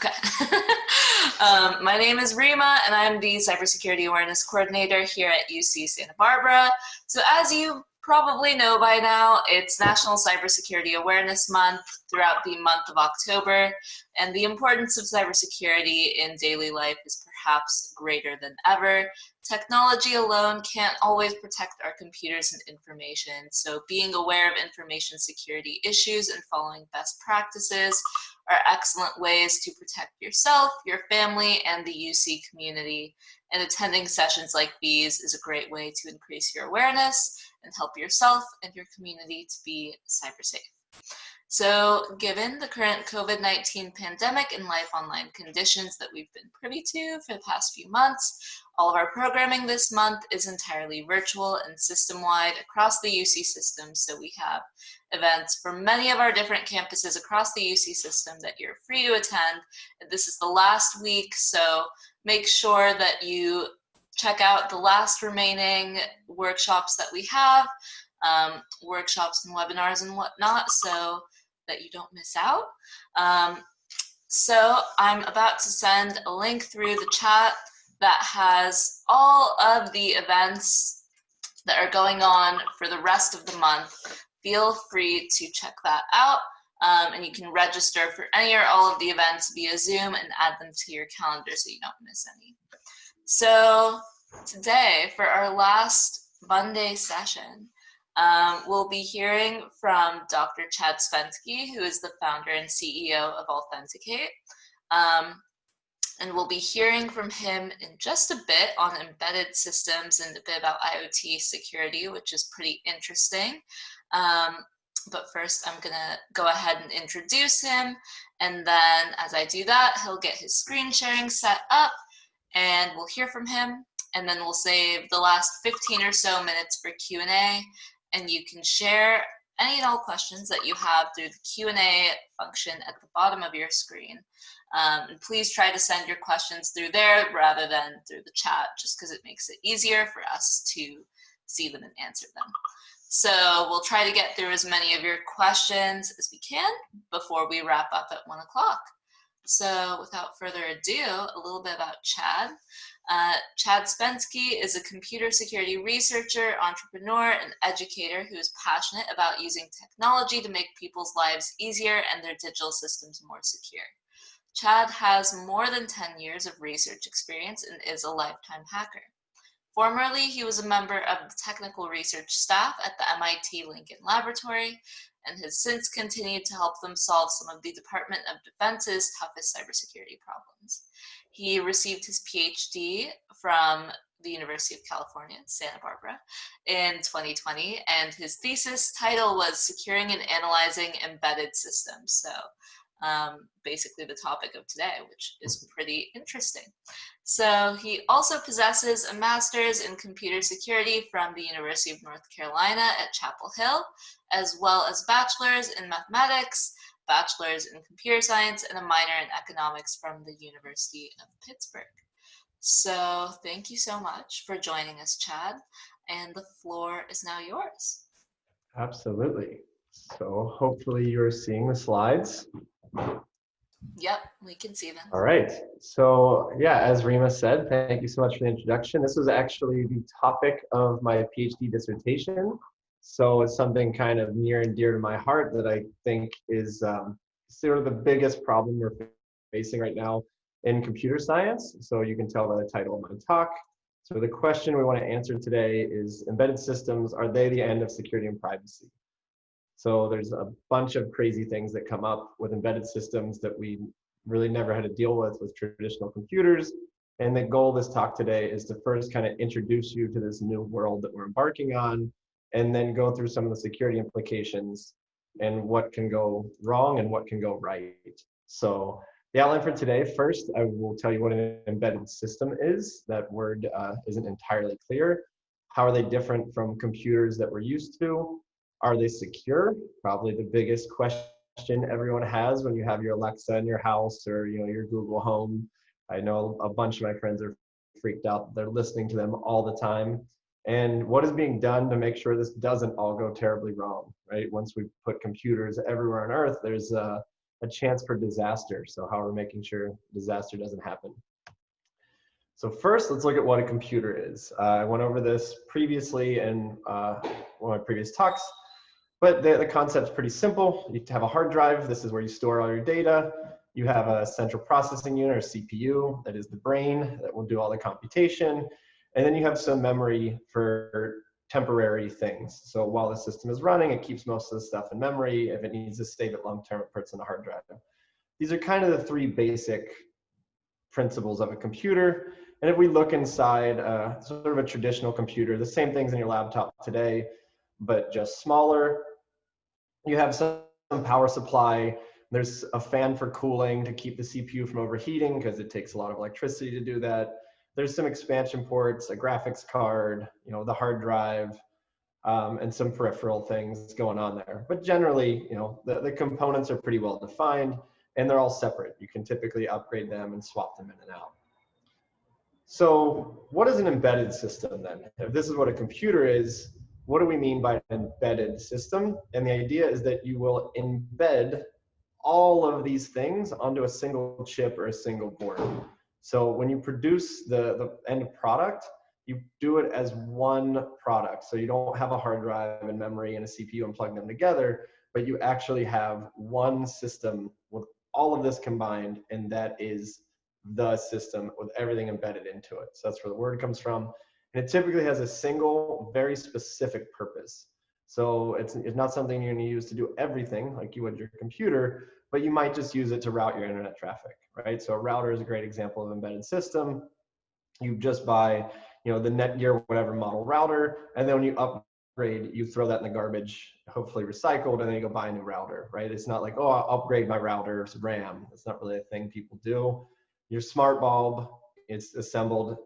Okay. My name is Rima, and I'm the Cybersecurity Awareness Coordinator here at UC Santa Barbara. So as you probably know by now, it's National Cybersecurity Awareness Month throughout the month of October, and the importance of cybersecurity in daily life is perhaps greater than ever. Technology alone can't always protect our computers and information, so being aware of information security issues and following best practices are excellent ways to protect yourself, your family, and the UC community. And attending sessions like these is a great way to increase your awareness and help yourself and your community to be cyber safe. So given the current COVID-19 pandemic and life online conditions that we've been privy to for the past few months, all of our programming this month is entirely virtual and system-wide across the UC system. So we have events for many of our different campuses across the UC system that you're free to attend. And this is the last week, so make sure that you check out the last remaining workshops that we have, workshops and webinars and whatnot, so that you don't miss out. So I'm about to send a link through the chat that has all of the events that are going on for the rest of the month. Feel free to check that out, and you can register for any or all of the events via Zoom and add them to your calendar so you don't miss any. So today, for our last Monday session, we'll be hearing from Dr. Chad Spensky, who is the founder and CEO of Allthenticate. And we'll be hearing from him in just a bit on embedded systems and a bit about IoT security, which is pretty interesting. But first, I'm going to go ahead and introduce him. And then as I do that, he'll get his screen sharing set up and we'll hear from him. And then we'll save the last 15 or so minutes for Q&A. And you can share any and all questions that you have through the Q&A function at the bottom of your screen. And please try to send your questions through there rather than through the chat, just because it makes it easier for us to see them and answer them. So we'll try to get through as many of your questions as we can before we wrap up at 1 o'clock. So without further ado, a little bit about Chad. Chad Spensky is a computer security researcher, entrepreneur, and educator who is passionate about using technology to make people's lives easier and their digital systems more secure. Chad has more than 10 years of research experience and is a lifetime hacker. Formerly, he was a member of the technical research staff at the MIT Lincoln Laboratory and has since continued to help them solve some of the Department of Defense's toughest cybersecurity problems. He received his PhD from the University of California, Santa Barbara, in 2020, and his thesis title was Securing and Analyzing Embedded Systems. So basically the topic of today, which is pretty interesting. So he also possesses a master's in computer security from the University of North Carolina at Chapel Hill, as well as bachelor's in mathematics, bachelor's in computer science, and a minor in economics from the University of Pittsburgh. So thank you so much for joining us, Chad, and the floor is now yours. Absolutely. So hopefully you're seeing the slides. Yep, we can see them. All right. So yeah, as Rima said, thank you so much for the introduction. This was actually the topic of my PhD dissertation. So it's something kind of near and dear to my heart that I think is sort of the biggest problem we're facing right now in computer science. So you can tell by the title of my talk. So the question we want to answer today is, embedded systems, are they the end of security and privacy? So there's a bunch of crazy things that come up with embedded systems that we really never had to deal with traditional computers. And the goal of this talk today is to first kind of introduce you to this new world that we're embarking on, and then go through some of the security implications and what can go wrong and what can go right. So the outline for today, first, I will tell you what an embedded system is. That word isn't entirely clear. How are they different from computers that we're used to? Are they secure? Probably the biggest question everyone has when you have your Alexa in your house or your Google Home. I know a bunch of my friends are freaked out. They're listening to them all the time. And what is being done to make sure this doesn't all go terribly wrong, right? Once we put computers everywhere on Earth, there's a a chance for disaster. So how we're making sure disaster doesn't happen. So first, let's look at what a computer is. I went over this previously in one of my previous talks, but the concept's pretty simple. You have a hard drive. This is where you store all your data. You have a central processing unit, or CPU, that is the brain that will do all the computation. And then you have some memory for temporary things. So while the system is running, it keeps most of the stuff in memory. If it needs to save it long term, it puts in a hard drive. These are kind of the three basic principles of a computer. And if we look inside sort of a traditional computer, the same things in your laptop today, but just smaller. You have some power supply. There's a fan for cooling to keep the CPU from overheating because it takes a lot of electricity to do that. There's some expansion ports, a graphics card, the hard drive, and some peripheral things going on there. But generally, the components are pretty well defined and they're all separate. You can typically upgrade them and swap them in and out. So what is an embedded system then? If this is what a computer is, what do we mean by an embedded system? And the idea is that you will embed all of these things onto a single chip or a single board. So when you produce the end product, you do it as one product. So you don't have a hard drive and memory and a CPU and plug them together, but you actually have one system with all of this combined, and that is the system with everything embedded into it. So that's where the word comes from. And it typically has a single, very specific purpose. So it's not something you're going to use to do everything like you would your computer, but you might just use it to route your internet traffic, right? So a router is a great example of embedded system. You just buy, the Netgear whatever model router, and then when you upgrade, you throw that in the garbage, hopefully recycled, and then you go buy a new router, right? It's not like, oh, I'll upgrade my router's RAM. That's not really a thing people do. Your smart bulb, it's assembled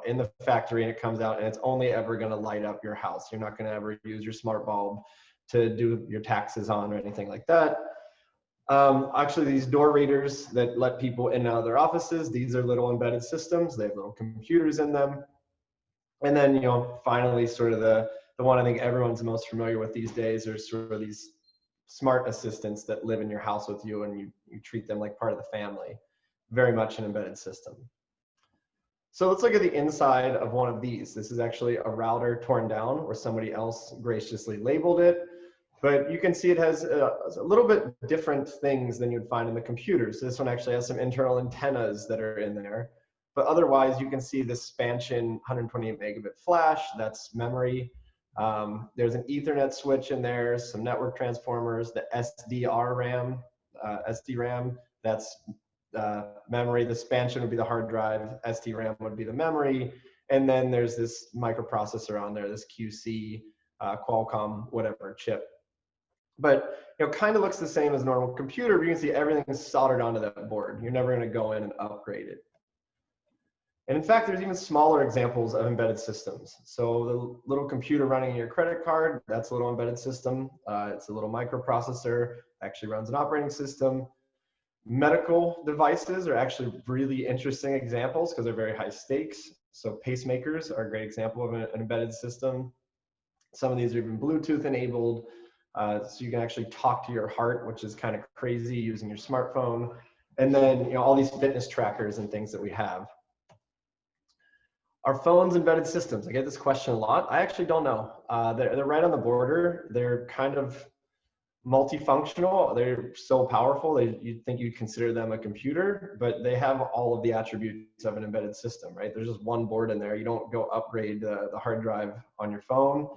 in the factory, and it comes out, and it's only ever going to light up your house. You're not going to ever use your smart bulb to do your taxes on or anything like that. Actually, these door readers that let people in and out of their offices, these are little embedded systems. They have little computers in them. And then, finally, sort of the one I think everyone's most familiar with these days are sort of these smart assistants that live in your house with you, and you treat them like part of the family. Very much an embedded system. So let's look at the inside of one of these. This is actually a router torn down, or somebody else graciously labeled it. But you can see it has a little bit different things than you'd find in the computer. So this one actually has some internal antennas that are in there. But otherwise, you can see the Spansion 128 megabit flash, that's memory. There's an Ethernet switch in there, some network transformers, the SDRAM, that's memory. The Spansion would be the hard drive, SDRAM would be the memory, and then there's this microprocessor on there, this QC, Qualcomm, whatever chip. But kind of looks the same as a normal computer, but you can see everything is soldered onto that board. You're never going to go in and upgrade it. And in fact, there's even smaller examples of embedded systems. So the little computer running in your credit card, that's a little embedded system. It's a little microprocessor, actually runs an operating system. Medical devices are actually really interesting examples because they're very high stakes. So pacemakers are a great example of an embedded system. Some of these are even Bluetooth enabled. So you can actually talk to your heart, which is kind of crazy using your smartphone. And then all these fitness trackers and things that we have. Are phones embedded systems? I get this question a lot. I actually don't know. They're right on the border. They're kind of multifunctional. They're so powerful you'd think you'd consider them a computer, but they have all of the attributes of an embedded system, right? There's just one board in there. You don't go upgrade the hard drive on your phone,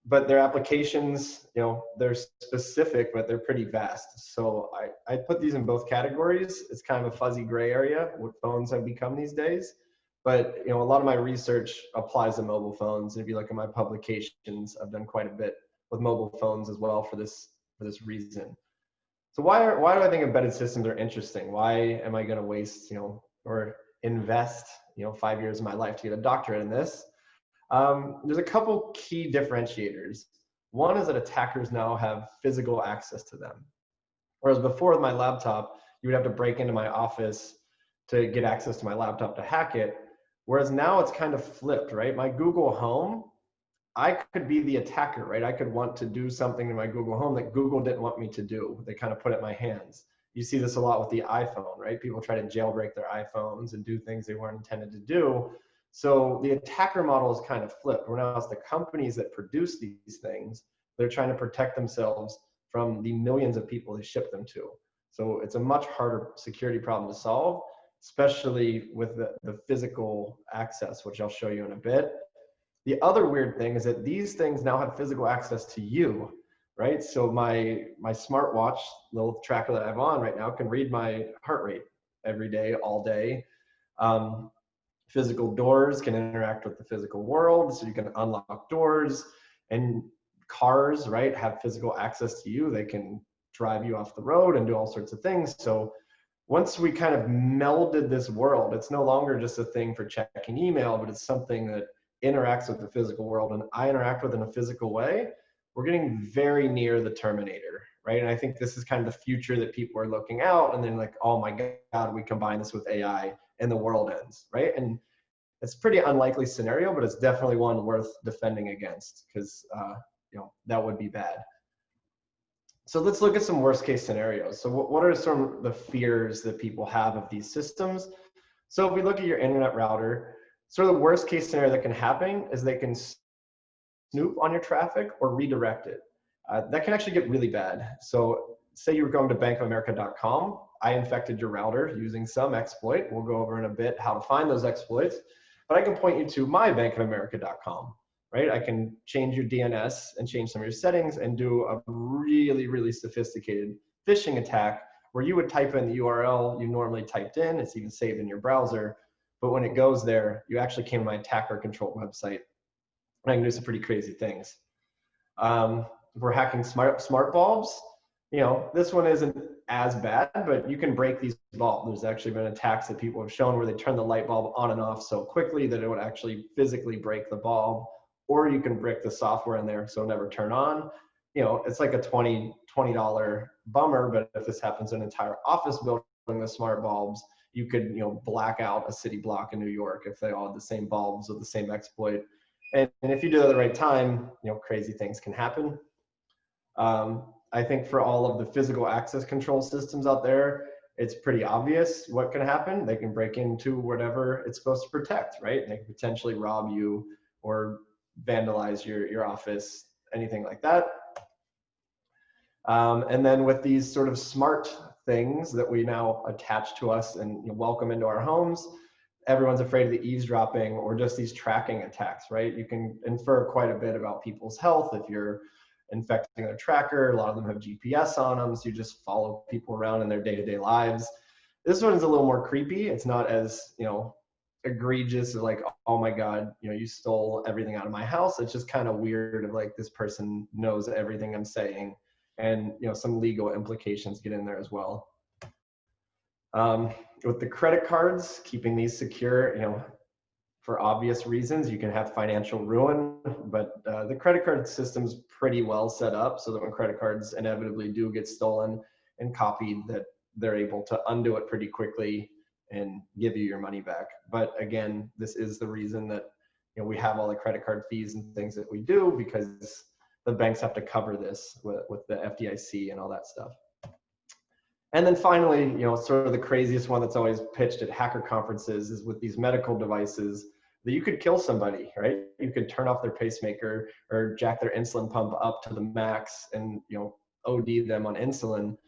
but their applications, they're specific, but they're pretty vast. So I put these in both categories. It's kind of a fuzzy gray area, what phones have become these days. But a lot of my research applies to mobile phones. And if you look at my publications, I've done quite a bit with mobile phones as well for this reason. So why do I think embedded systems are interesting? Why am I going to waste or invest 5 years of my life to get a doctorate in this? There's a couple key differentiators. One is that attackers now have physical access to them, whereas before with my laptop, you would have to break into my office to get access to my laptop to hack it. Whereas now it's kind of flipped, right? My Google Home, I could be the attacker, right? I could want to do something in my Google Home that Google didn't want me to do. They kind of put it in my hands. You see this a lot with the iPhone, right? People try to jailbreak their iPhones and do things they weren't intended to do. So the attacker model is kind of flipped. Where now it's the companies that produce these things, they're trying to protect themselves from the millions of people they ship them to. So it's a much harder security problem to solve, especially with the physical access, which I'll show you in a bit. The other weird thing is that these things now have physical access to you, right? So my smartwatch, little tracker that I have on right now, can read my heart rate every day, all day. Physical doors can interact with the physical world, so you can unlock doors. And cars, right, have physical access to you. They can drive you off the road and do all sorts of things. So once we kind of melded this world, it's no longer just a thing for checking email, but it's something that interacts with the physical world, and I interact with in a physical way. We're getting very near the Terminator, right? And I think this is kind of the future that people are looking out, and then like, oh my God, we combine this with AI and the world ends, right? And it's a pretty unlikely scenario, but it's definitely one worth defending against, because that would be bad. So let's look at some worst case scenarios. So what are some of the fears that people have of these systems? So if we look at your internet router, sort of the worst case scenario that can happen is they can snoop on your traffic or redirect it. That can actually get really bad. So say you were going to bankofamerica.com. I infected your router using some exploit. We'll go over in a bit how to find those exploits. But I can point you to mybankofamerica.com, right? I can change your DNS and change some of your settings and do a really, really sophisticated phishing attack where you would type in the URL you normally typed in. It's even saved in your browser. But when it goes there, you actually came to my attacker-controlled website. And I can do some pretty crazy things. If we're hacking smart bulbs, this one isn't as bad, but you can break these bulbs. There's actually been attacks that people have shown where they turn the light bulb on and off so quickly that it would actually physically break the bulb, or you can brick the software in there so it'll never turn on. It's like a $20 bummer, but if this happens in an entire office building with smart bulbs, you could black out a city block in New York if they all had the same bulbs with the same exploit. And if you do it at the right time, crazy things can happen. I think for all of the physical access control systems out there, it's pretty obvious what can happen. They can break into whatever it's supposed to protect, right? They can potentially rob you or vandalize your office, anything like that. And then with these sort of smart things that we now attach to us and welcome into our homes, everyone's afraid of the eavesdropping or just these tracking attacks, right? You can infer quite a bit about people's health if you're infecting their tracker. A lot of them have GPS on them, so you just follow people around in their day-to-day lives. This one is a little more creepy. It's not as egregious as like, oh my God, you stole everything out of my house. It's just kind of weird of like, this person knows everything I'm saying, and some legal implications get in there as well. With the credit cards, keeping these secure, for obvious reasons, you can have financial ruin, but the credit card system's pretty well set up so that when credit cards inevitably do get stolen and copied, that they're able to undo it pretty quickly and give you your money back. But again, this is the reason that we have all the credit card fees and things that we do, because the banks have to cover this with the FDIC and all that stuff. And then finally, sort of the craziest one that's always pitched at hacker conferences is with these medical devices that you could kill somebody, right? You could turn off their pacemaker or jack their insulin pump up to the max and OD them on insulin.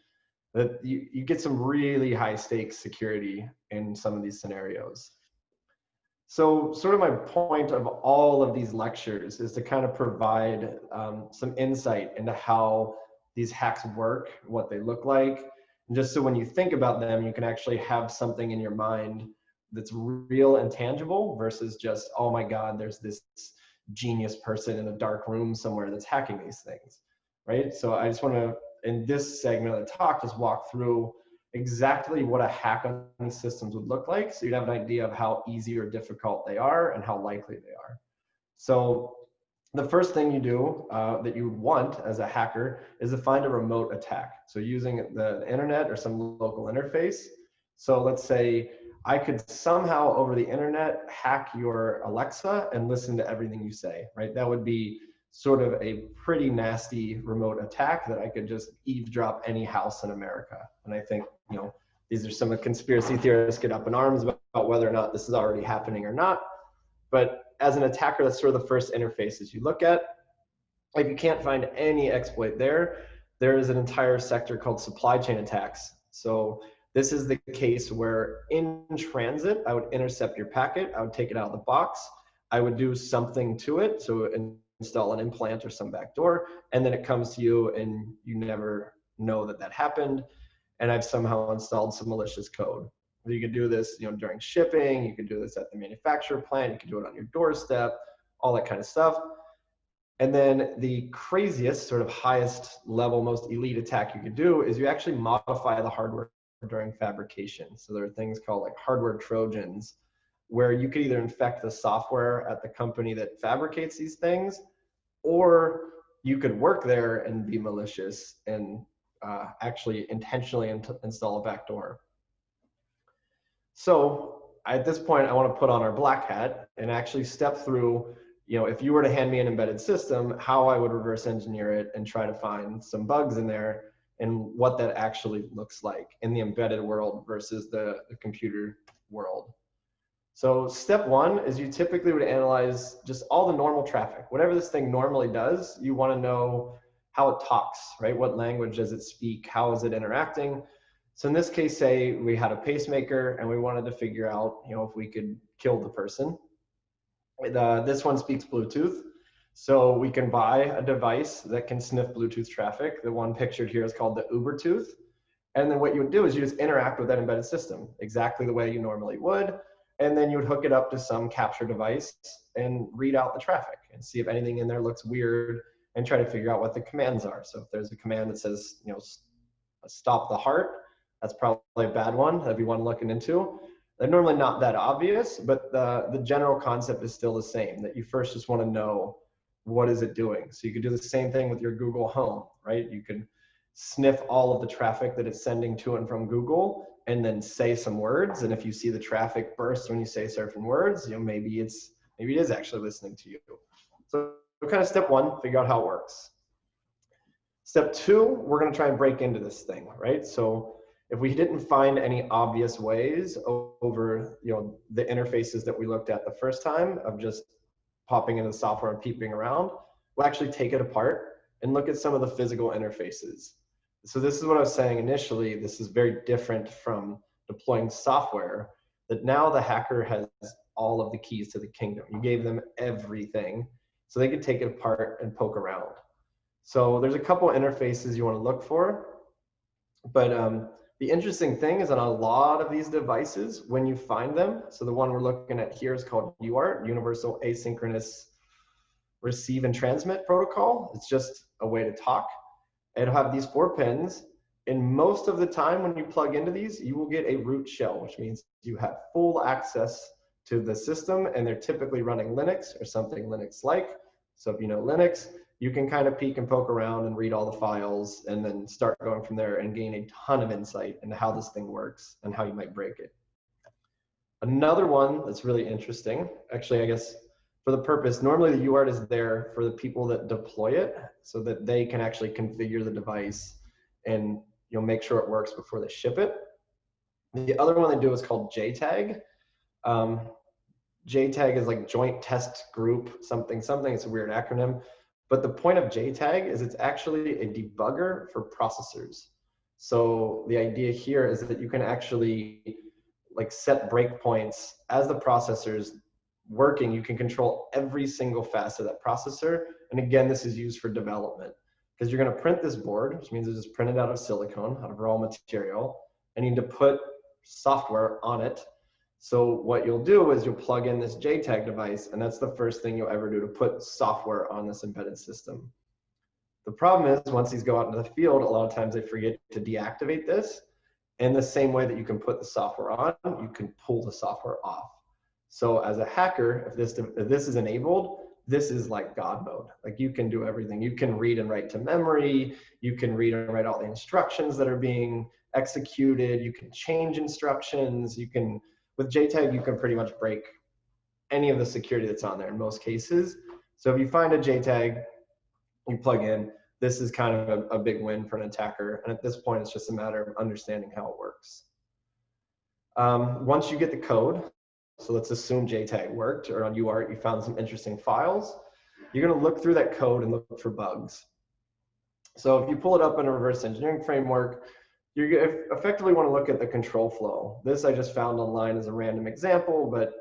That you get some really high stakes security in some of these scenarios. So sort of my point of all of these lectures is to kind of provide some insight into how these hacks work, what they look like, and just so when you think about them, you can actually have something in your mind that's real and tangible versus just, oh my God, there's this genius person in a dark room somewhere that's hacking these things, right? So I just want to, in this segment of the talk, just walk through exactly what a hack on these systems would look like, so you'd have an idea of how easy or difficult they are and how likely they are. So the first thing you do that you want as a hacker is to find a remote attack. So using the internet or some local interface. So let's say I could somehow over the internet hack your Alexa and listen to everything you say, right? That would be sort of a pretty nasty remote attack that I could just eavesdrop any house in America. And I think, you know, these are some of the conspiracy theorists get up in arms about whether or not this is already happening or not. But as an attacker, that's sort of the first interfaces you look at. If you can't find any exploit there, there is an entire sector called supply chain attacks. So this is the case where in transit, I would intercept your packet, I would take it out of the box, I would do something to it, so install an implant or some backdoor, and then it comes to you and you never know that that happened, and I've somehow installed some malicious code. You could do this, you know, during shipping, you could do this at the manufacturer plant, you could do it on your doorstep, all that kind of stuff. And then the craziest, sort of highest level, most elite attack you could do is you actually modify the hardware during fabrication. So there are things called like hardware Trojans, where you could either infect the software at the company that fabricates these things, or you could work there and be malicious and actually intentionally install a backdoor. So at this point, I want to put on our black hat and actually step through, you know, if you were to hand me an embedded system, how I would reverse engineer it and try to find some bugs in there and what that actually looks like in the embedded world versus the computer world. So step one is you typically would analyze just all the normal traffic. Whatever this thing normally does, you want to know how it talks, right? What language does it speak? How is it interacting? So in this case, say we had a pacemaker and we wanted to figure out, you know, if we could kill the person. This one speaks Bluetooth. So we can buy a device that can sniff Bluetooth traffic. The one pictured here is called the Ubertooth. And then what you would do is you just interact with that embedded system exactly the way you normally would. And then you would hook it up to some capture device and read out the traffic and see if anything in there looks weird and try to figure out what the commands are. So if there's a command that says, you know, stop the heart, that's probably a bad one. That'd be one looking into. They're normally not that obvious, but the general concept is still the same, that you first just want to know what is it doing. So you could do the same thing with your Google Home, right? You could sniff all of the traffic that it's sending to and from Google and then say some words. And if you see the traffic burst when you say certain words, you know, maybe it is actually listening to you. So kind of step one, figure out how it works. Step two, we're going to try and break into this thing, right? So if we didn't find any obvious ways over, you know, the interfaces that we looked at the first time of just popping into the software and peeping around, we'll actually take it apart and look at some of the physical interfaces. So this is what I was saying initially. This is very different from deploying software, that now the hacker has all of the keys to the kingdom. You gave them everything, so they could take it apart and poke around. So there's a couple interfaces you want to look for, but the interesting thing is on a lot of these devices, when you find them, so the one we're looking at here is called UART, Universal Asynchronous Receive and Transmit Protocol. It's just a way to talk. It'll have these 4 pins, and most of the time when you plug into these, you will get a root shell, which means you have full access to the system, and they're typically running Linux or something Linux-like. So if you know Linux, you can kind of peek and poke around and read all the files and then start going from there and gain a ton of insight into how this thing works and how you might break it. Another one that's really interesting, actually, I guess for the purpose, normally the UART is there for the people that deploy it so that they can actually configure the device and, you know, make sure it works before they ship it. The other one they do is called JTAG. JTAG is like Joint Test Group something. It's a weird acronym. But the point of JTAG is it's actually a debugger for processors. So the idea here is that you can actually like set breakpoints as the processor's working. You can control every single facet of that processor. And again, this is used for development because you're going to print this board, which means it's just printed out of silicone, out of raw material, and you need to put software on it. So what you'll do is you'll plug in this JTAG device, and that's the first thing you'll ever do to put software on this embedded system. The problem is once these go out into the field, a lot of times they forget to deactivate this. In the same way that you can put the software on, you can pull the software off. So as a hacker, if this is enabled, this is like God mode. Like you can do everything. You can read and write to memory. You can read and write all the instructions that are being executed. You can change instructions. You can, with JTAG, you can pretty much break any of the security that's on there in most cases. So if you find a JTAG, you plug in, this is kind of a big win for an attacker. And at this point, it's just a matter of understanding how it works. Once you get the code, so let's assume JTAG worked, or on UART you found some interesting files, you're going to look through that code and look for bugs. So if you pull it up in a reverse engineering framework, you effectively want to look at the control flow. This I just found online as a random example, but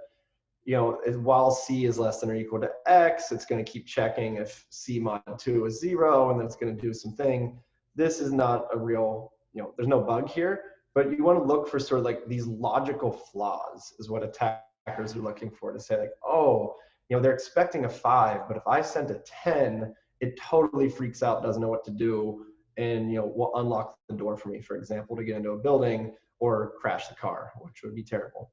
you know, while C is less than or equal to X, it's going to keep checking if C mod 2 is 0, and then it's going to do something. This is not a real, you know, there's no bug here, but you want to look for sort of like these logical flaws is what attackers are looking for, to say like, oh, you know, they're expecting a 5, but if I sent a 10, it totally freaks out, doesn't know what to do, and, you know, will unlock the door for me, for example, to get into a building or crash the car, which would be terrible.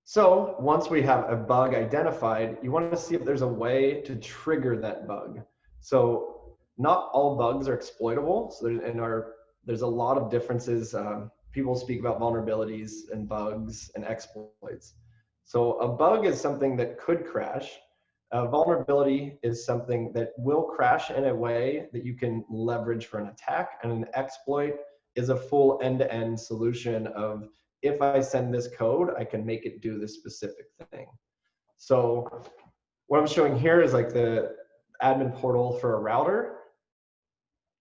So once we have a bug identified, you want to see if there's a way to trigger that bug. So not all bugs are exploitable. So there's a lot of differences. People speak about vulnerabilities and bugs and exploits. So a bug is something that could crash. A vulnerability is something that will crash in a way that you can leverage for an attack. And an exploit is a full end-to-end solution of, if I send this code, I can make it do this specific thing. So what I'm showing here is like the admin portal for a router.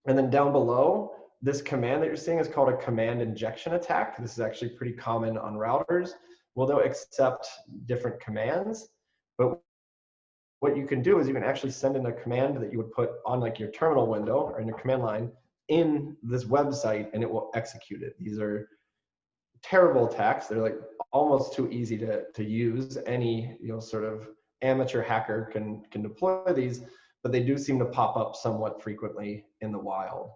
And then down below, this command that you're seeing is called a command injection attack. This is actually pretty common on routers. Well, they'll accept different commands, but what you can do is you can actually send in a command that you would put on like your terminal window or in your command line in this website, and it will execute it. These are terrible attacks. They're like almost too easy to use. Any, you know, sort of amateur hacker can deploy these, but they do seem to pop up somewhat frequently in the wild.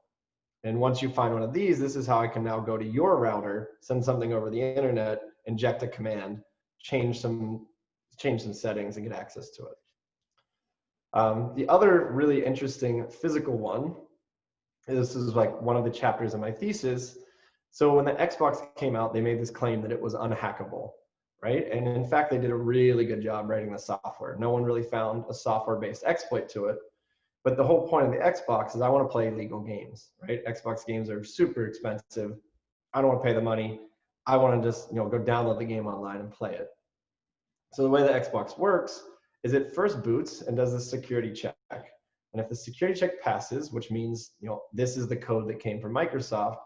And once you find one of these, this is how I can now go to your router, send something over the internet, inject a command, change some settings, and get access to it. The other really interesting physical one, this is like one of the chapters of my thesis. So when the Xbox came out, they made this claim that it was unhackable, right? And in fact, they did a really good job writing the software. No one really found a software-based exploit to it. But the whole point of the Xbox is I want to play legal games, right? Xbox games are super expensive. I don't want to pay the money. I want to just, you know, go download the game online and play it. So the way the Xbox works is it first boots and does the security check. And if the security check passes, which means, you know, this is the code that came from Microsoft,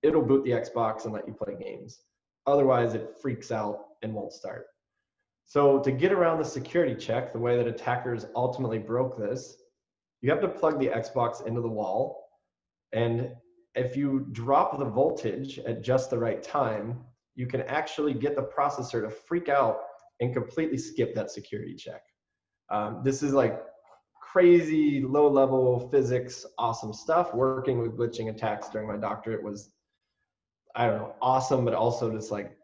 it'll boot the Xbox and let you play games. Otherwise, it freaks out and won't start. So to get around the security check, the way that attackers ultimately broke this, you have to plug the Xbox into the wall. And if you drop the voltage at just the right time, you can actually get the processor to freak out and completely skip that security check. This is like crazy low-level physics, awesome stuff. Working with glitching attacks during my doctorate was, I don't know, awesome, but also just like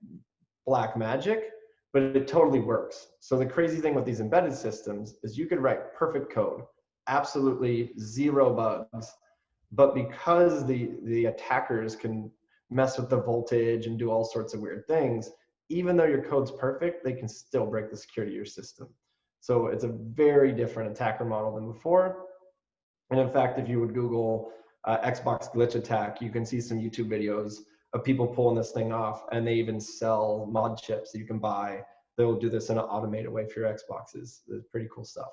black magic, but it totally works. So the crazy thing with these embedded systems is you could write perfect code, absolutely zero bugs, but because the attackers can mess with the voltage and do all sorts of weird things, even though your code's perfect, they can still break the security of your system. So it's a very different attacker model than before. And in fact, if you would Google Xbox glitch attack, you can see some YouTube videos of people pulling this thing off, and they even sell mod chips that you can buy. They'll do this in an automated way for your Xboxes. It's pretty cool stuff.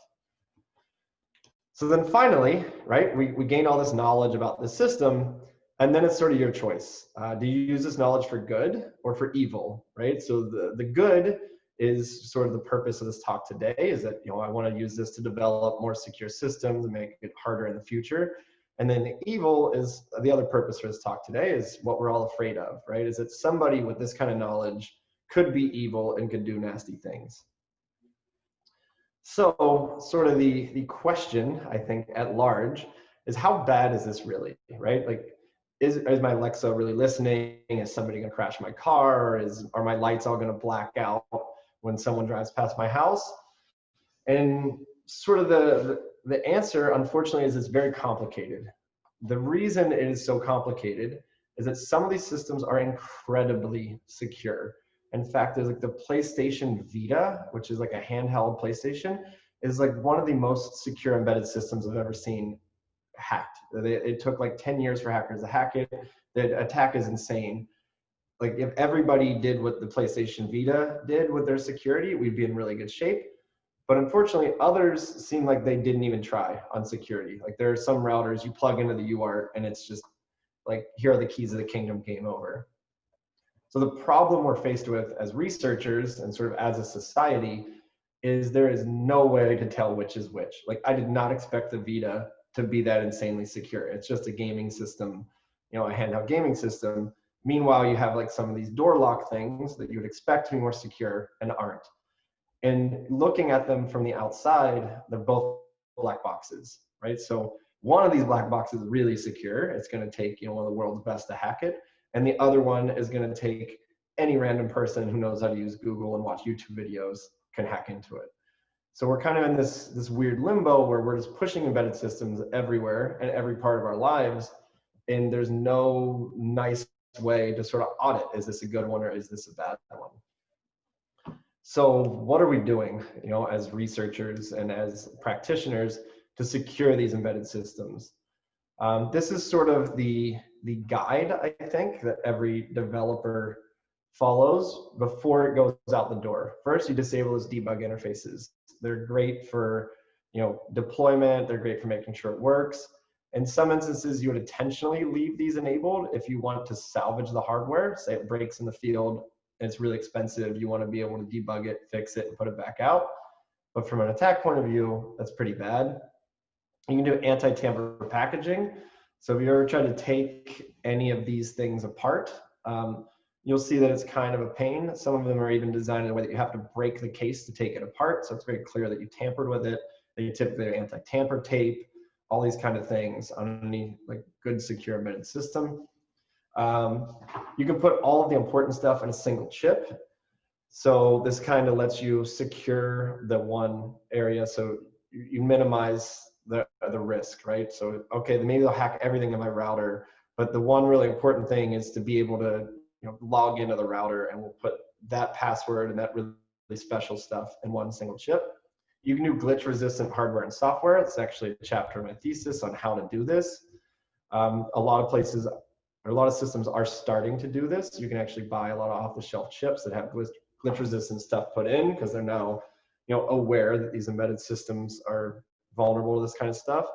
So then finally, right, we gain all this knowledge about the system, and then it's sort of your choice. Do you use this knowledge for good or for evil, right? So the good is sort of the purpose of this talk today, is that, you know, I want to use this to develop more secure systems and make it harder in the future. And then the evil is the other purpose for this talk today, is what we're all afraid of, right? Is that somebody with this kind of knowledge could be evil and could do nasty things. So sort of the question, I think, at large is, how bad is this really, right? Like, is my Alexa really listening? Is somebody gonna crash my car? Or are my lights all gonna black out when someone drives past my house? And sort of the answer, unfortunately, is it's very complicated. The reason it is so complicated is that some of these systems are incredibly secure. In fact, there's like the PlayStation Vita, which is like a handheld PlayStation, is like one of the most secure embedded systems I've ever seen hacked. It took like 10 years for hackers to hack it. The attack is insane. Like if everybody did what the PlayStation Vita did with their security, we'd be in really good shape. But unfortunately, others seem like they didn't even try on security. Like there are some routers you plug into the UART and it's just like, here are the keys of the kingdom, game over. So the problem we're faced with as researchers and sort of as a society is there is no way to tell which is which. Like I did not expect the Vita to be that insanely secure. It's just a gaming system, you know, a handheld gaming system. Meanwhile, you have like some of these door lock things that you would expect to be more secure and aren't. And looking at them from the outside, they're both black boxes, right? So one of these black boxes is really secure. It's going to take, you know, one of the world's best to hack it. And the other one is going to take any random person who knows how to use Google and watch YouTube videos can hack into it. So we're kind of in this weird limbo where we're just pushing embedded systems everywhere and every part of our lives. And there's no nice way to sort of audit, is this a good one or is this a bad one? So what are we doing, you know, as researchers and as practitioners to secure these embedded systems? This is sort of the guide, I think, that every developer follows before it goes out the door. First, you disable those debug interfaces. They're great for, you know, deployment. They're great for making sure it works. In some instances, you would intentionally leave these enabled if you want to salvage the hardware. Say it breaks in the field, and it's really expensive. You want to be able to debug it, fix it, and put it back out. But from an attack point of view, that's pretty bad. You can do anti-tamper packaging. So if you ever try to take any of these things apart, you'll see that it's kind of a pain. Some of them are even designed in a way that you have to break the case to take it apart. So it's very clear that you tampered with it, that you typically have anti-tamper tape, all these kind of things on any like good secure embedded system. You can put all of the important stuff in a single chip. So this kind of lets you secure the one area. So you minimize the risk, right? So, okay, maybe they'll hack everything in my router, but the one really important thing is to be able to, you know, log into the router, and we'll put that password and that really special stuff in one single chip. You can do glitch resistant hardware and software. It's actually a chapter in my thesis on how to do this. A lot of places, or a lot of systems are starting to do this. You can actually buy a lot of off-the-shelf chips that have glitch resistant stuff put in because they're now, you know, aware that these embedded systems are vulnerable to this kind of stuff.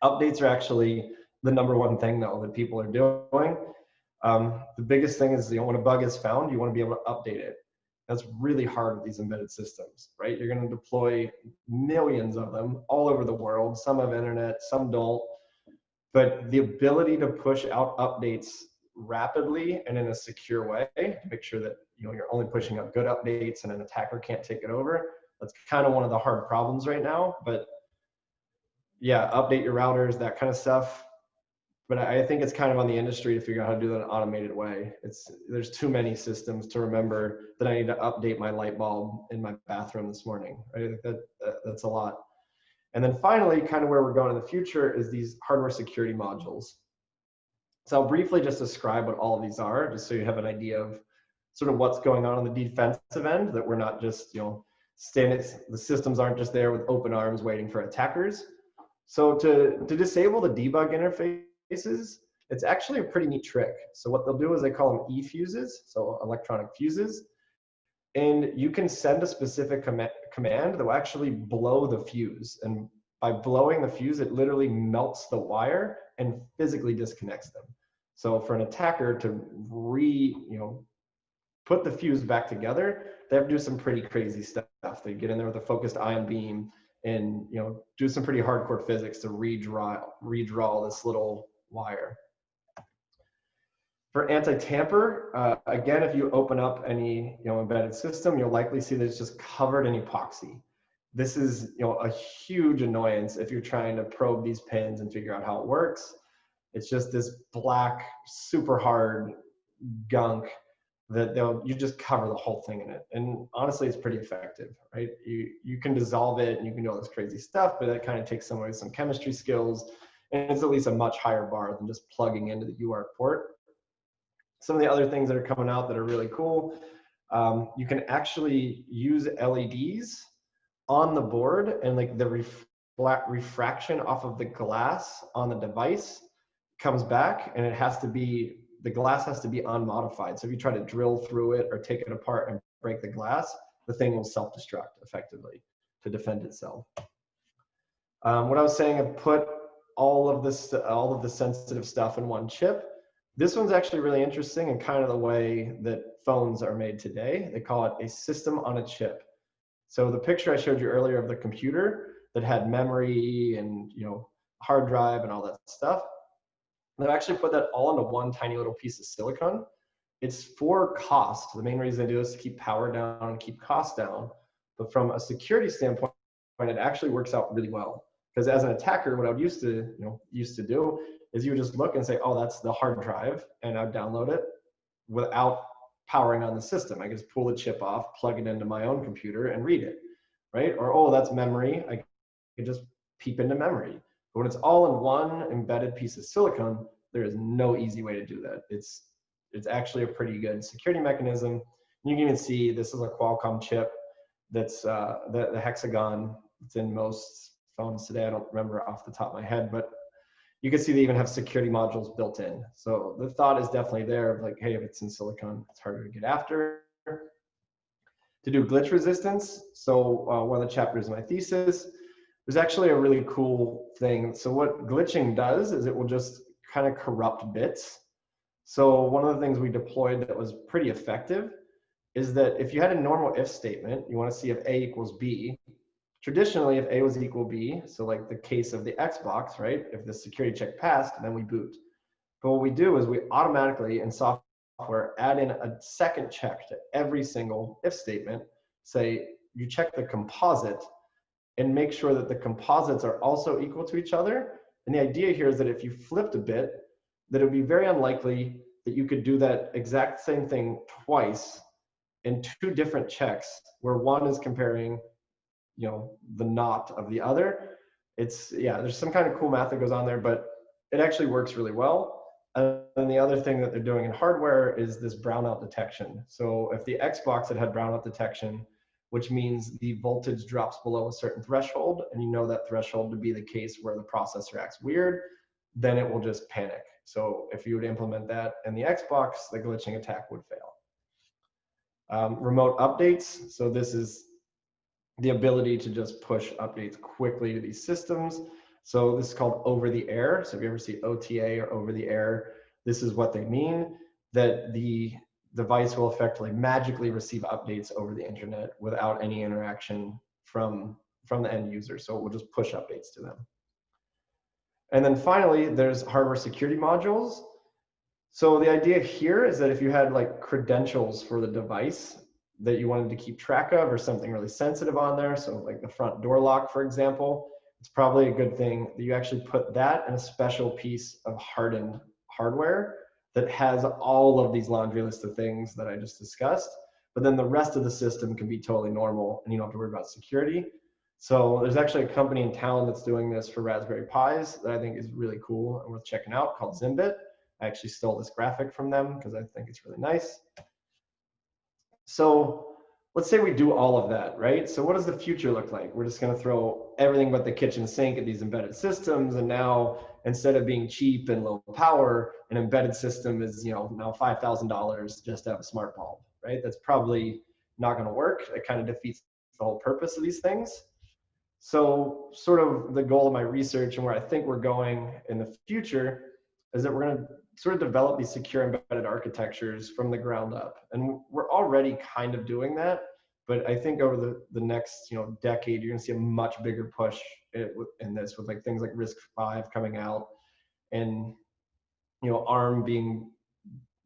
Updates are actually the #1 thing though that people are doing. The biggest thing is, you know, when a bug is found, you want to be able to update it. That's really hard with these embedded systems, right? You're going to deploy millions of them all over the world. Some have internet, some don't. But the ability to push out updates rapidly and in a secure way to make sure that, you know, you're only pushing out good updates and an attacker can't take it over, that's kind of one of the hard problems right now. But yeah, update your routers, that kind of stuff. But I think it's kind of on the industry to figure out how to do that in an automated way. There's too many systems to remember that I need to update my light bulb in my bathroom this morning. Right? That's a lot. And then finally, kind of where we're going in the future is these hardware security modules. So I'll briefly just describe what all of these are, just so you have an idea of sort of what's going on the defensive end, that we're not just, you know, the systems aren't just there with open arms waiting for attackers. So to disable the debug interfaces, it's actually a pretty neat trick. So what they'll do is they call them e-fuses, so electronic fuses. And you can send a specific command that will actually blow the fuse. And by blowing the fuse, it literally melts the wire and physically disconnects them. So for an attacker to put the fuse back together, they have to do some pretty crazy stuff. They get in there with a focused ion beam and, you know, do some pretty hardcore physics to redraw this little wire. For anti-tamper, again, if you open up any, you know, embedded system, you'll likely see that it's just covered in epoxy. This is, you know, a huge annoyance if you're trying to probe these pins and figure out how it works. It's just this black, super hard gunk that you just cover the whole thing in it. And honestly, it's pretty effective, right? You can dissolve it and you can do all this crazy stuff, but that kind of takes some chemistry skills, and it's at least a much higher bar than just plugging into the UART port. Some of the other things that are coming out that are really cool, You can actually use LEDs on the board, and like the refraction off of the glass on the device comes back, and it has to be, the glass has to be unmodified. So if you try to drill through it or take it apart and break the glass, the thing will self-destruct effectively to defend itself. What I was saying, I put all of the sensitive stuff in one chip. This one's actually really interesting and kind of the way that phones are made today. They call it a system on a chip. So the picture I showed you earlier of the computer that had memory and hard drive and all that stuff, they've actually put that all into one tiny little piece of silicon. It's for cost. The main reason they do this is to keep power down and keep costs down. But from a security standpoint, it actually works out really well. Because as an attacker, what I would used to do is you would just look and say, oh, that's the hard drive, and I'd download it without powering on the system. I could just pull the chip off, plug it into my own computer, and read it, right? Or, oh, that's memory. I could just peep into memory. But when it's all in one embedded piece of silicon, there is no easy way to do that. It's actually a pretty good security mechanism. You can even see this is a Qualcomm chip that's the hexagon. It's in most phones today. I don't remember off the top of my head, but you can see they even have security modules built in. So the thought is definitely there of like, hey, if it's in silicon, it's harder to get after. To do glitch resistance, so one of the chapters in my thesis, there's actually a really cool thing. So what glitching does is it will just kind of corrupt bits. So one of the things we deployed that was pretty effective is that if you had a normal if statement, you want to see if A equals B. Traditionally, if A was equal B, so like the case of the Xbox, right? If the security check passed, then we boot. But what we do is we automatically in software add in a second check to every single if statement. Say you check the composite and make sure that the composites are also equal to each other. And the idea here is that if you flipped a bit, that it would be very unlikely that you could do that exact same thing twice in two different checks, where one is comparing the not of the other. There's some kind of cool math that goes on there, but it actually works really well. And the other thing that they're doing in hardware is this brownout detection. So if the Xbox had brownout detection, which means the voltage drops below a certain threshold, and you know that threshold to be the case where the processor acts weird, then it will just panic. So if you would implement that in the Xbox, the glitching attack would fail. Remote updates. So this is the ability to just push updates quickly to these systems. So this is called over the air. So if you ever see OTA or over the air, this is what they mean, that the device will effectively magically receive updates over the internet without any interaction from the end user. So it will just push updates to them. And then finally, there's hardware security modules. So the idea here is that if you had like credentials for the device that you wanted to keep track of, or something really sensitive on there, so like the front door lock, for example, it's probably a good thing that you actually put that in a special piece of hardened hardware that has all of these laundry list of things that I just discussed, but then the rest of the system can be totally normal and you don't have to worry about security. So there's actually a company in town that's doing this for Raspberry Pis that I think is really cool and worth checking out, called Zimbit. I actually stole this graphic from them because I think it's really nice. So let's say we do all of that, right? So what does the future look like? We're just going to throw everything but the kitchen sink at these embedded systems, and now instead of being cheap and low power, an embedded system is now $5,000 just to have a smart bulb, right? That's probably not going to work. It kind of defeats the whole purpose of these things. So sort of the goal of my research and where I think we're going in the future is that we're going to sort of develop these secure embedded architectures from the ground up. And we're already kind of doing that, but I think over the next decade, you're going to see a much bigger push in this, with like things like RISC-V coming out, and ARM being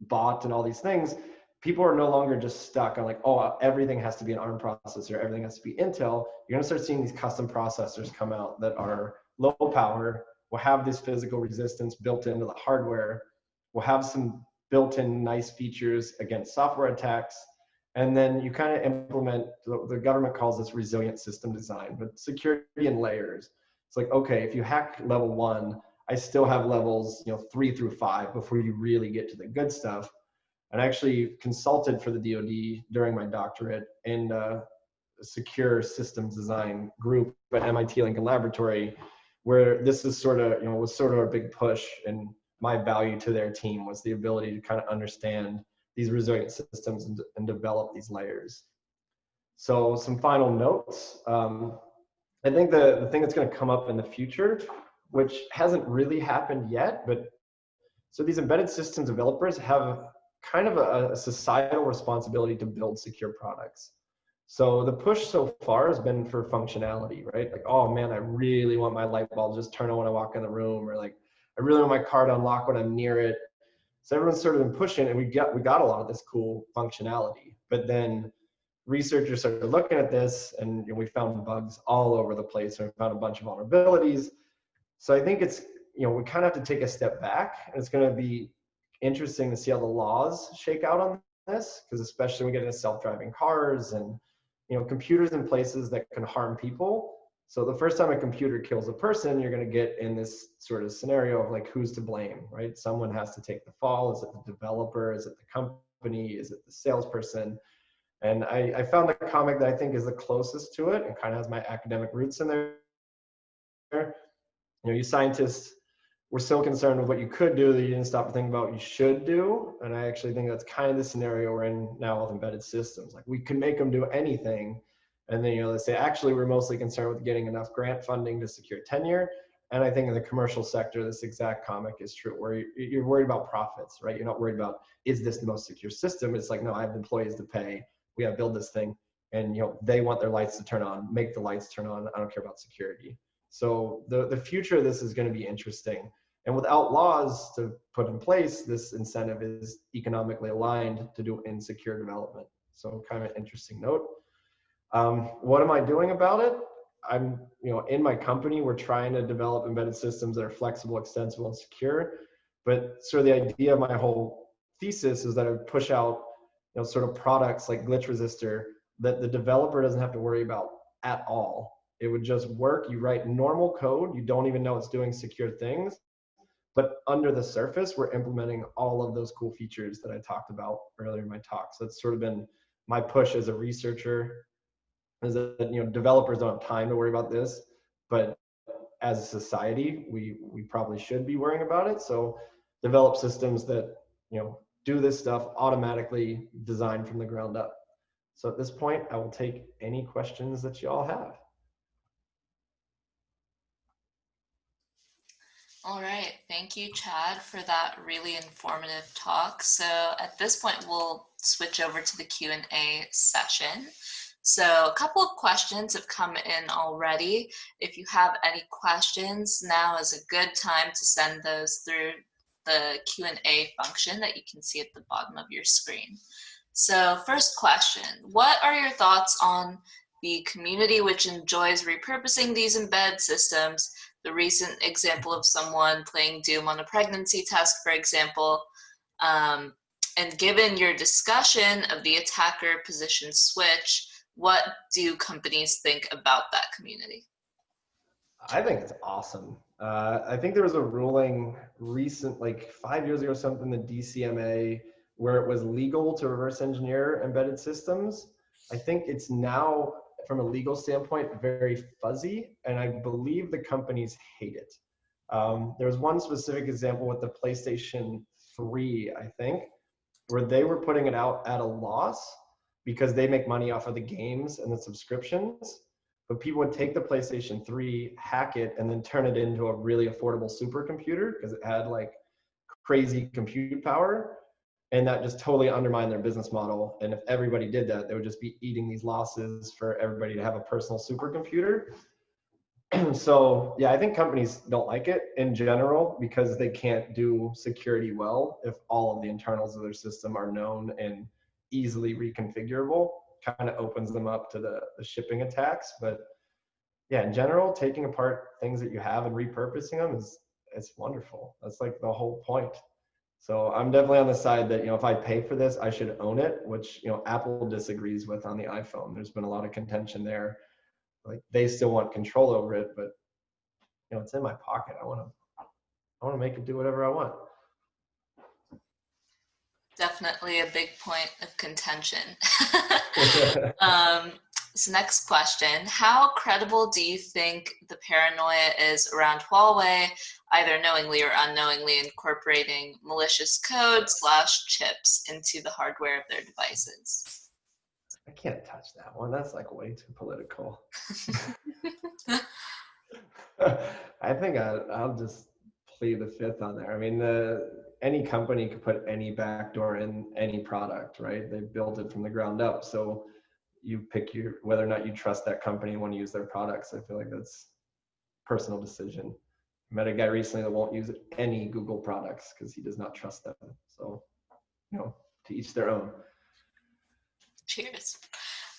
bought and all these things. People are no longer just stuck on like, oh, everything has to be an ARM processor, everything has to be Intel. You're going to start seeing these custom processors come out that are low power, will have this physical resistance built into the hardware, will have some built-in nice features against software attacks, and then you kind of implement, the government calls this resilient system design, but security in layers. It's like, okay, if you hack level 1, I still have levels 3 through 5 before you really get to the good stuff. And I actually consulted for the DoD during my doctorate in a secure systems design group at MIT Lincoln Laboratory, where this is sort of, was sort of a big push. And my value to their team was the ability to kind of understand these resilient systems and develop these layers. So some final notes. I think the thing that's going to come up in the future, which hasn't really happened yet, but so these embedded systems developers have kind of a societal responsibility to build secure products. So the push so far has been for functionality, right? Like, oh man, I really want my light bulb to just turn on when I walk in the room, or like, I really want my car to unlock when I'm near it. So everyone's sort of been pushing, and we got a lot of this cool functionality. But then researchers started looking at this, and we found bugs all over the place, and we found a bunch of vulnerabilities. So I think it's, we kind of have to take a step back, and it's going to be interesting to see how the laws shake out on this, because especially when we get into self-driving cars and computers in places that can harm people. So the first time a computer kills a person, you're going to get in this sort of scenario of like, who's to blame, right? Someone has to take the fall. Is it the developer? Is it the company? Is it the salesperson? And I found a comic that I think is the closest to it and kind of has my academic roots in there. You scientists were so concerned with what you could do that you didn't stop to think about what you should do. And I actually think that's kind of the scenario we're in now with embedded systems. Like, we can make them do anything. And then, they say, actually, we're mostly concerned with getting enough grant funding to secure tenure. And I think in the commercial sector, this exact comic is true, where you're worried about profits, right? You're not worried about, is this the most secure system? It's like, no, I have employees to pay. We got to build this thing. And, they want their lights to turn on, make the lights turn on. I don't care about security. So the future of this is going to be interesting. And without laws to put in place, this incentive is economically aligned to do insecure development. So kind of an interesting note. What am I doing about it? I'm, in my company, we're trying to develop embedded systems that are flexible, extensible, and secure. But sort of the idea of my whole thesis is that I would push out, sort of products like Glitch Resistor that the developer doesn't have to worry about at all. It would just work. You write normal code. You don't even know it's doing secure things. But under the surface, we're implementing all of those cool features that I talked about earlier in my talk. So it's sort of been my push as a researcher, is that developers don't have time to worry about this, but as a society, we probably should be worrying about it. So develop systems that do this stuff automatically, designed from the ground up. So at this point, I will take any questions that you all have. All right, thank you, Chad, for that really informative talk. So at this point, we'll switch over to the Q&A session. So a couple of questions have come in already. If you have any questions, now is a good time to send those through the Q&A function that you can see at the bottom of your screen. So first question, what are your thoughts on the community which enjoys repurposing these embed systems? The recent example of someone playing Doom on a pregnancy test, for example, and given your discussion of the attacker position switch, what do companies think about that community? I think it's awesome. I think there was a ruling recent, like 5 years ago, something, the DCMA, where it was legal to reverse engineer embedded systems. I think it's now, from a legal standpoint, very fuzzy, and I believe the companies hate it. There was one specific example with the PlayStation 3, I think, where they were putting it out at a loss because they make money off of the games and the subscriptions. But people would take the PlayStation 3, hack it, and then turn it into a really affordable supercomputer because it had like crazy compute power. And that just totally undermined their business model. And if everybody did that, they would just be eating these losses for everybody to have a personal supercomputer. So yeah, I think companies don't like it in general because they can't do security well if all of the internals of their system are known and easily reconfigurable. Kind of opens them up to the shipping attacks. But yeah, in general, taking apart things that you have and repurposing them it's wonderful. That's like the whole point. So I'm definitely on the side that, if I pay for this, I should own it, which, Apple disagrees with on the iPhone. There's been a lot of contention there. Like, they still want control over it, but, it's in my pocket. I want to make it do whatever I want. Definitely a big point of contention. So next question, how credible do you think the paranoia is around Huawei, either knowingly or unknowingly incorporating malicious code / chips into the hardware of their devices? I can't touch that one. That's like way too political. I think I'll just plead the fifth on there. I mean, any company could put any backdoor in any product, right? They built it from the ground up. So you pick whether or not you trust that company and want to use their products. I feel like that's a personal decision. I met a guy recently that won't use any Google products because he does not trust them. So, to each their own. Cheers.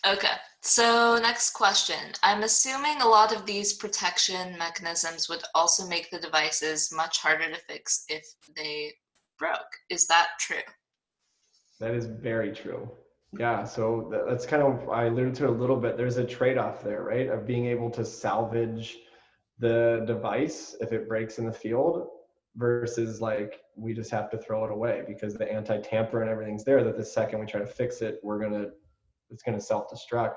Okay, so next question. I'm assuming a lot of these protection mechanisms would also make the devices much harder to fix if they broke. Is that true? That is very true. Yeah, so that's kind of, I alluded to it a little bit. There's a trade-off there, right? Of being able to salvage the device if it breaks in the field versus like we just have to throw it away because the anti-tamper and everything's there, that the second we try to fix it, it's gonna self-destruct.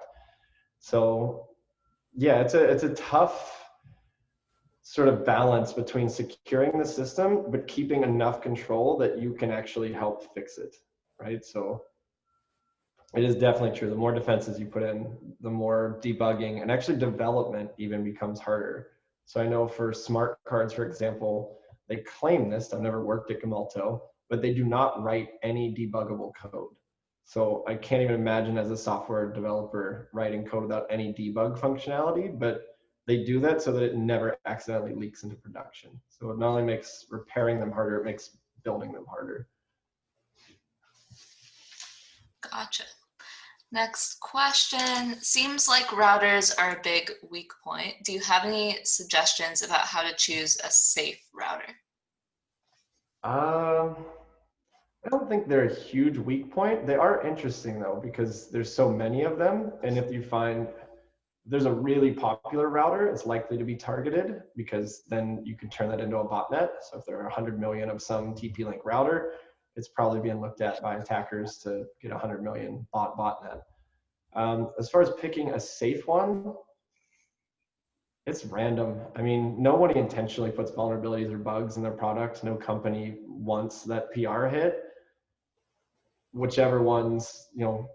So yeah, it's a tough sort of balance between securing the system but keeping enough control that you can actually help fix it, right? So it is definitely true. The more defenses you put in, the more debugging and actually development even becomes harder. So I know for smart cards, for example, they claim this. I've never worked at Gemalto, but they do not write any debuggable code. So I can't even imagine as a software developer writing code without any debug functionality, but they do that so that it never accidentally leaks into production. So it not only makes repairing them harder, it makes building them harder. Gotcha. Next question. Seems like routers are a big weak point. Do you have any suggestions about how to choose a safe router? I don't think they're a huge weak point. They are interesting though, because there's so many of them. And if you find there's a really popular router, it's likely to be targeted because then you can turn that into a botnet. So if there are 100 million of some TP-Link router, it's probably being looked at by attackers to get 100 million botnet. As far as picking a safe one, it's random. I mean, nobody intentionally puts vulnerabilities or bugs in their product. No company wants that PR hit. Whichever ones,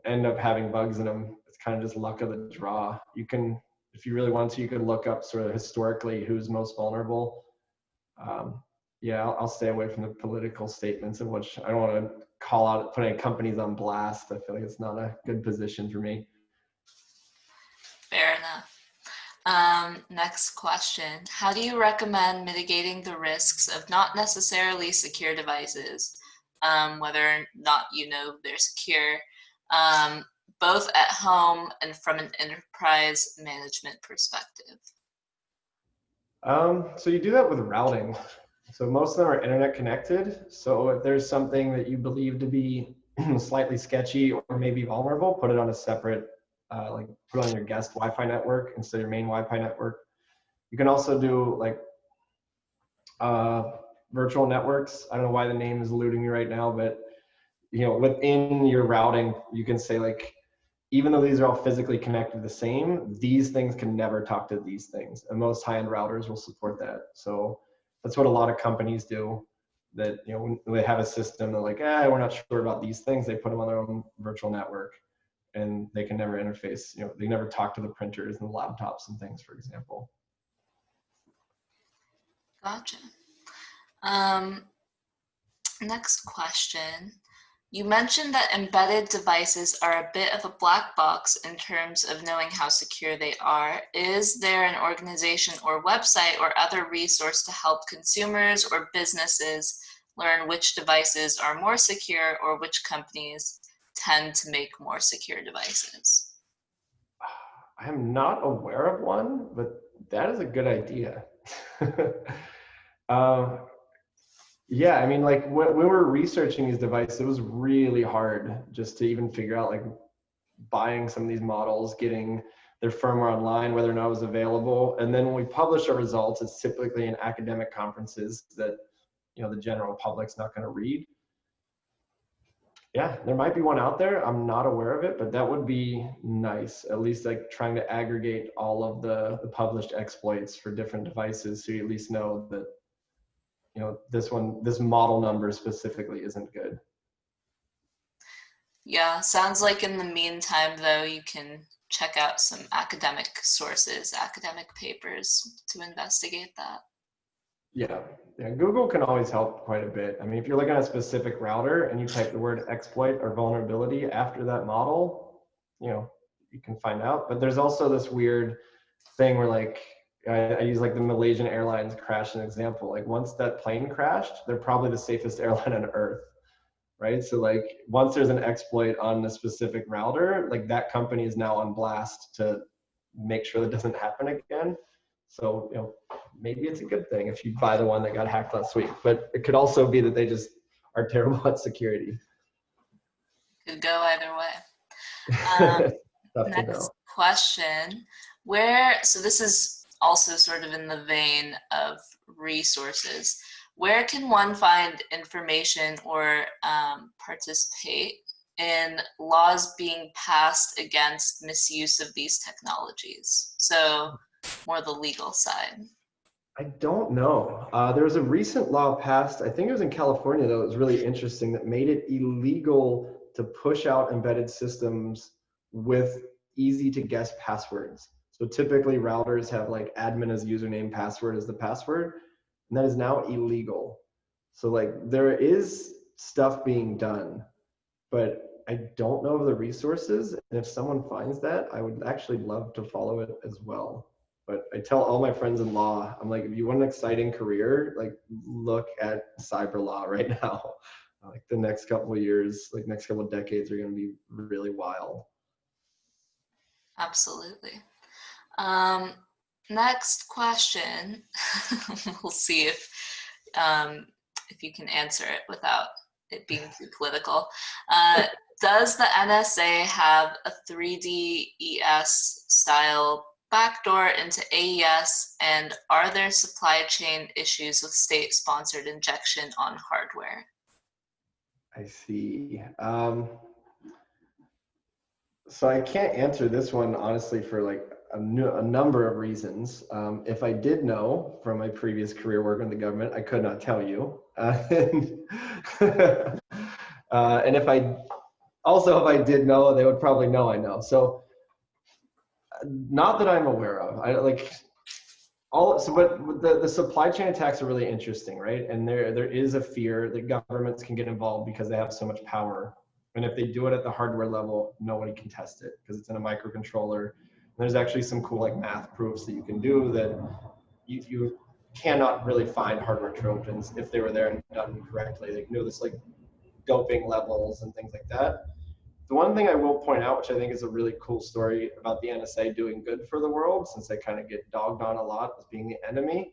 end up having bugs in them, it's kind of just luck of the draw. You can, if you really want to, you could look up sort of historically who's most vulnerable. Yeah, I'll stay away from the political statements, in which I don't want to call out, put any companies on blast. I feel like it's not a good position for me. Fair enough. Next question. How do you recommend mitigating the risks of not necessarily secure devices, whether or not you know they're secure, both at home and from an enterprise management perspective? So you do that with routing. So most of them are internet connected. So if there's something that you believe to be slightly sketchy or maybe vulnerable, put it on a separate, like put it on your guest Wi-Fi network instead of your main Wi-Fi network. You can also do like virtual networks. I don't know why the name is eluding me right now, but within your routing, you can say like, even though these are all physically connected the same, these things can never talk to these things. And most high-end routers will support that. So that's what a lot of companies do, that when they have a system, they're like, we're not sure about these things. They put them on their own virtual network and they can never interface. They never talk to the printers and the laptops and things, for example. Gotcha. Next question. You mentioned that embedded devices are a bit of a black box in terms of knowing how secure they are. Is there an organization or website or other resource to help consumers or businesses learn which devices are more secure or which companies tend to make more secure devices? I am not aware of one, but that is a good idea. Yeah, I mean, like when we were researching these devices, it was really hard just to even figure out like buying some of these models, getting their firmware online, whether or not it was available. And then when we publish our results, it's typically in academic conferences that the general public's not going to read. Yeah, there might be one out there. I'm not aware of it, but that would be nice. At least like trying to aggregate all of the published exploits for different devices, so you at least know that, you know, this model number specifically isn't good. Yeah, sounds like in the meantime, though, you can check out some academic sources, academic papers to investigate that. Yeah, yeah. Google can always help quite a bit. I mean, if you're looking at a specific router and you type the word exploit or vulnerability after that model, you know, you can find out. But there's also this weird thing where like I use like the Malaysian Airlines crash as an example. Like once that plane crashed, they're probably the safest airline on earth, right? So like once there's an exploit on a specific router, like that company is now on blast to make sure that doesn't happen again. So, you know, maybe it's a good thing if you buy the one that got hacked last week, but it could also be that they just are terrible at security. Could go either way. Tough to know. Next question. So this is also sort of in the vein of resources. Where can one find information or participate in laws being passed against misuse of these technologies? So more the legal side. I don't know. There was a recent law passed, I think it was in California, though, it was really interesting, that made it illegal to push out embedded systems with easy to guess passwords. So typically routers have like admin as username, password as the password, and that is now illegal. So like there is stuff being done, but I don't know of the resources. And if someone finds that, I would actually love to follow it as well. But I tell all my friends in law, I'm like, if you want an exciting career, like look at cyber law right now. Like the next couple of years, like next couple of decades are going to be really wild. Absolutely. Next question. We'll see if you can answer it without it being too political. Does the NSA have a 3D ES style backdoor into AES, and are there supply chain issues with state-sponsored injection on hardware? I see. So I can't answer this one honestly for like a number of reasons. If I did know from my previous career work in the government, I could not tell you. And if I did know, they would probably know I know. So not that I'm aware of. I like but the supply chain attacks are really interesting, right? And there is a fear that governments can get involved because they have so much power. And if they do it at the hardware level, nobody can test it because it's in a microcontroller. And there's actually some cool like math proofs that you can do that you cannot really find hardware Trojans if they were there and done correctly. They can do this like doping levels and things like that. The one thing I will point out, which I think is a really cool story about the NSA doing good for the world, since they kind of get dogged on a lot as being the enemy,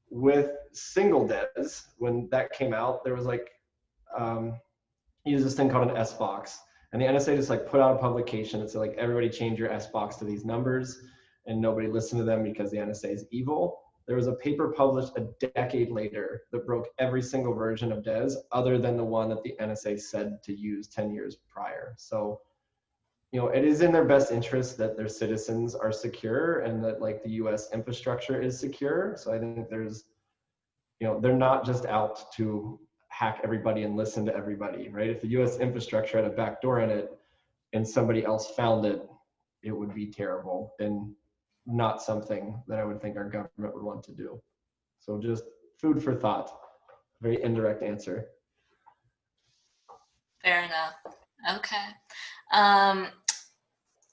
with single DES, when that came out, there was like, you use this thing called an S box. And the NSA just like put out a publication that said like, everybody change your S box to these numbers, and nobody listened to them because the NSA is evil. There was a paper published a decade later that broke every single version of DES other than the one that the NSA said to use 10 years prior. So, you know, it is in their best interest that their citizens are secure and that like the US infrastructure is secure. So I think there's, you know, they're not just out to hack everybody and listen to everybody, right? If the US infrastructure had a backdoor in it and somebody else found it, it would be terrible and not something that I would think our government would want to do. So just food for thought. Very indirect answer. Fair enough. Okay.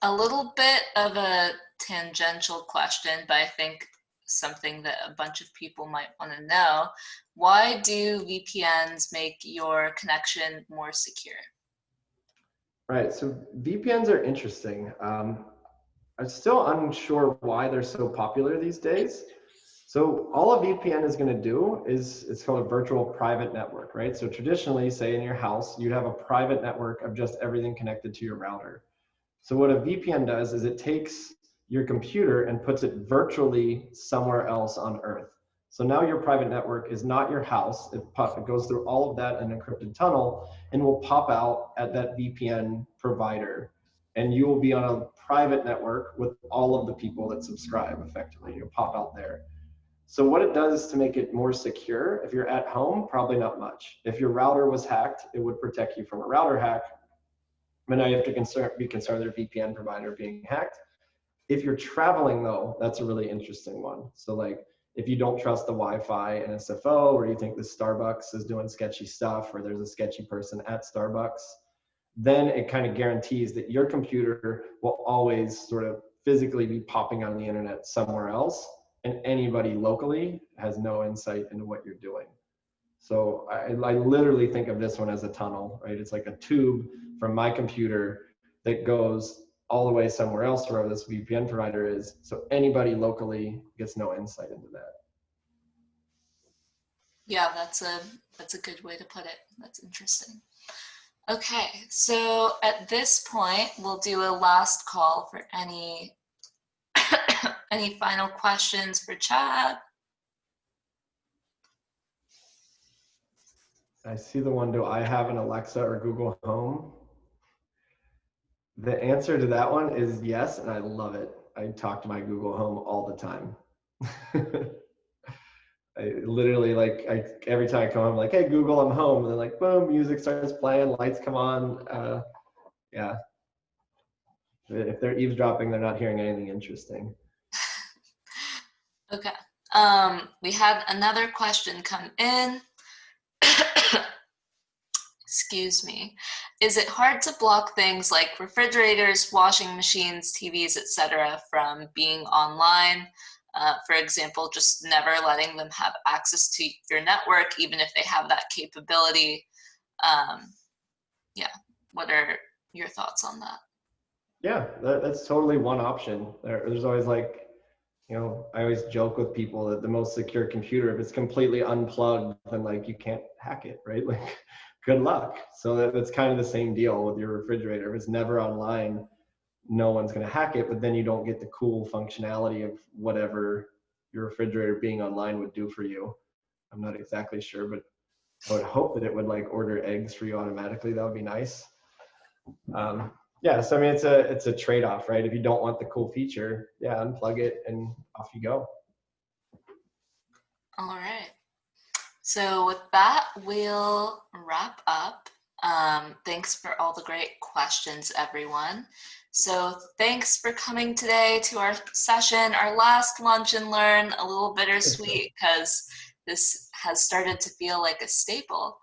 A little bit of a tangential question, but I think something that a bunch of people might want to know. Why do VPNs make your connection more secure? Right, so VPNs are interesting. I'm still unsure why they're so popular these days. So all a VPN is going to do is it's called a virtual private network, right? So traditionally, say in your house, you'd have a private network of just everything connected to your router. So what a VPN does is it takes your computer and puts it virtually somewhere else on Earth. So now your private network is not your house. It goes through all of that in an encrypted tunnel and will pop out at that VPN provider. And you will be on a private network with all of the people that subscribe effectively. You'll pop out there. So what it does to make it more secure, if you're at home, probably not much. If your router was hacked, it would protect you from a router hack. But now you have to be concerned with your VPN provider being hacked. If you're traveling though, that's a really interesting one. So like if you don't trust the Wi-Fi in SFO, or you think the Starbucks is doing sketchy stuff, or there's a sketchy person at Starbucks, then it kind of guarantees that your computer will always sort of physically be popping on the internet somewhere else, and anybody locally has no insight into what you're doing. So I literally think of this one as a tunnel, right? It's like a tube from my computer that goes all the way somewhere else wherever this VPN provider is. So anybody locally gets no insight into that. Yeah, that's a good way to put it. That's interesting. Okay, so at this point, we'll do a last call for any any final questions for Chad. I see the one, do I have an Alexa or Google Home? The answer to that one is yes, and I love it. I talk to my Google Home all the time. I literally every time I come home, I'm like, hey Google, I'm home. And then like, boom, music starts playing, lights come on. Yeah. If they're eavesdropping, they're not hearing anything interesting. Okay. We had another question come in. Excuse me. Is it hard to block things like refrigerators, washing machines, TVs, etc. from being online? For example, just never letting them have access to your network, even if they have that capability. Yeah, what are your thoughts on that? Yeah, that's totally one option. There's always like, you know, I always joke with people that the most secure computer, if it's completely unplugged, then like you can't hack it, right? Like, good luck. So that's kind of the same deal with your refrigerator. If it's never online, no one's going to hack it, but then you don't get the cool functionality of whatever your refrigerator being online would do for you. I'm not exactly sure, but I would hope that it would like order eggs for you automatically. That would be nice. Yeah, so I mean, it's a trade-off, right? If you don't want the cool feature, yeah, unplug it and off you go. All right. So with that, we'll wrap up. Thanks for all the great questions, everyone. So thanks for coming today to our session, our last Lunch and Learn, a little bittersweet because this has started to feel like a staple.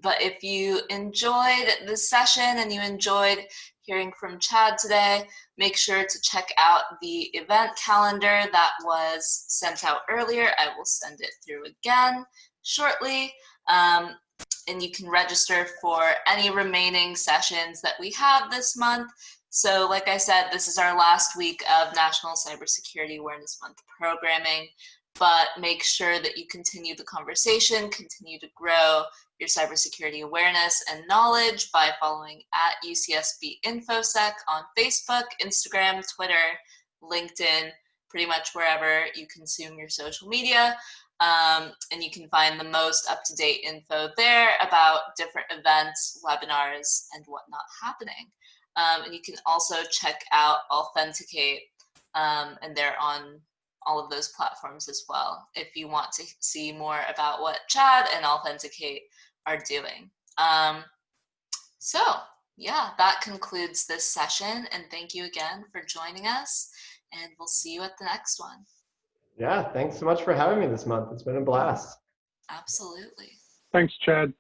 But if you enjoyed this session and you enjoyed hearing from Chad today, make sure to check out the event calendar that was sent out earlier. I will send it through again shortly. And you can register for any remaining sessions that we have this month. So like I said, this is our last week of National Cybersecurity Awareness Month programming, but make sure that you continue the conversation, continue to grow your cybersecurity awareness and knowledge by following at UCSB InfoSec on Facebook, Instagram, Twitter, LinkedIn, pretty much wherever you consume your social media. And you can find the most up-to-date info there about different events, webinars, and whatnot happening. And you can also check out Allthenticate, and they're on all of those platforms as well if you want to see more about what Chad and Allthenticate are doing. So yeah, that concludes this session, and thank you again for joining us, and we'll see you at the next one. Yeah, thanks so much for having me this month. It's been a blast. Absolutely. Thanks, Chad.